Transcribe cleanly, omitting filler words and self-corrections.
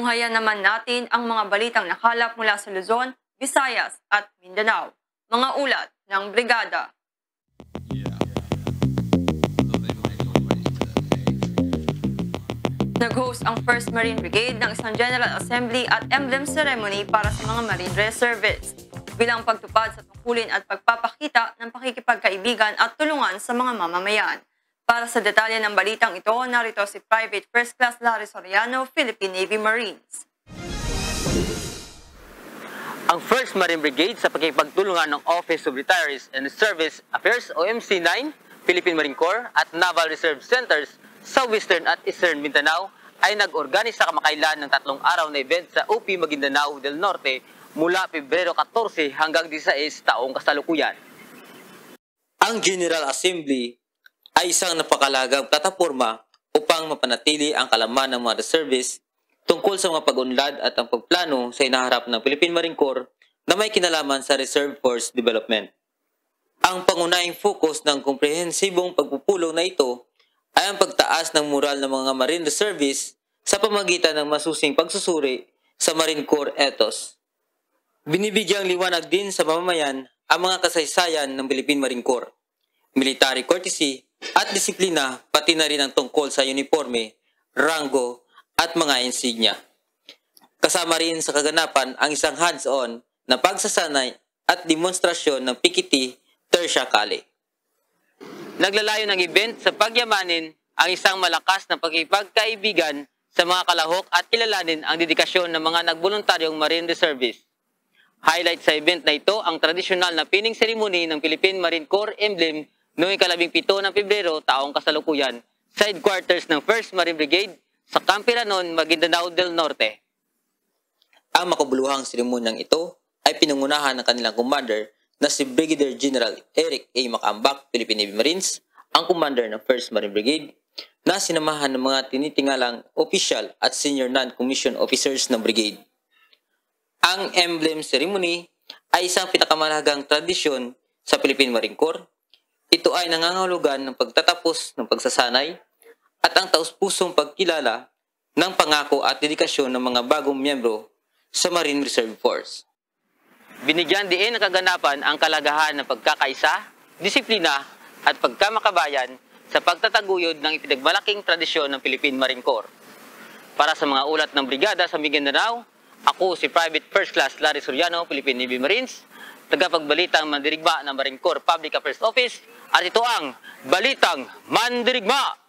Tunghayan naman natin ang mga balitang nakalap mula sa Luzon, Visayas at Mindanao. Mga ulat ng Brigada. Nag-host ang 1st Marine Brigade ng isang General Assembly at Emblem Ceremony para sa mga Marine Reservists bilang pagtupad sa tungkulin at pagpapakita ng pakikipagkaibigan at tulungan sa mga mamamayan. Para sa detalye ng balitang ito, narito si Private First Class Larry Soriano, Philippine Navy Marines. Ang 1st Marine Brigade sa pakikipagtulungan ng Office of Retirees and Service Affairs o MC9, Philippine Marine Corps at Naval Reserve Centers sa Western at Eastern Mindanao ay nag-organisa kamakailan ng 3 araw na event sa UP Maguindanao del Norte mula Pebrero 14 hanggang 16 taong kasalukuyan. Ang General Assembly ay isang napakalagang plataporma upang mapanatili ang kalaman ng mga reservists tungkol sa mga pag-unlad at ang pagplano sa inaharap ng Philippine Marine Corps na may kinalaman sa Reserve Force Development. Ang pangunahing focus ng komprehensibong pagpupulong na ito ay ang pagtaas ng moral ng mga Marine Reservists sa pamagitan ng masusing pagsusuri sa Marine Corps ethos. Binibigyang liwanag din sa mamamayan ang mga kasaysayan ng Philippine Marine Corps, military courtesy at disiplina, pati na rin ang tungkol sa uniforme, rango at mga insignia. Kasama rin sa kaganapan ang isang hands-on na pagsasanay at demonstrasyon ng PKT Tertia Kali. Naglalayo ng event sa pagyamanin ang isang malakas na pakikipagkaibigan sa mga kalahok at kilalanin ang dedikasyon ng mga nagboluntaryong Marine Reservists. Highlight sa event na ito ang tradisyonal na pinning ceremony ng Philippine Marine Corps Emblem noong 17 ng Pebrero taong kasalukuyan sa headquarters ng 1st Marine Brigade sa Campiranon, Maguindanao del Norte. Ang makabuluhang seremonyang ito ay pinangunahan ng kanilang commander na si Brigadier General Eric A. Macambak, Philippine Navy Marines, ang commander ng 1st Marine Brigade, na sinamahan ng mga tinitingalang official at senior non-commissioned officers ng brigade. Ang emblem ceremony ay isang pinakamahalagang tradisyon sa Philippine Marine Corps. Ito ay nangangahulugan ng pagtatapos ng pagsasanay at ang taus-pusong pagkilala ng pangako at dedikasyon ng mga bagong miyembro sa Marine Reserve Force. Binigyan din ng kaganapan ang kalagahan ng pagkakaisa, disiplina at pagkamakabayan sa pagtataguyod ng ipinagmalaking tradisyon ng Philippine Marine Corps. Para sa mga ulat ng Brigada sa Mindanao, ako si Private First Class Larry Soriano, Philippine Navy Marines, tagapagbalitang mandirigma ng Marine Corps Public Affairs Office, at ito ang Balitang Mandirigma!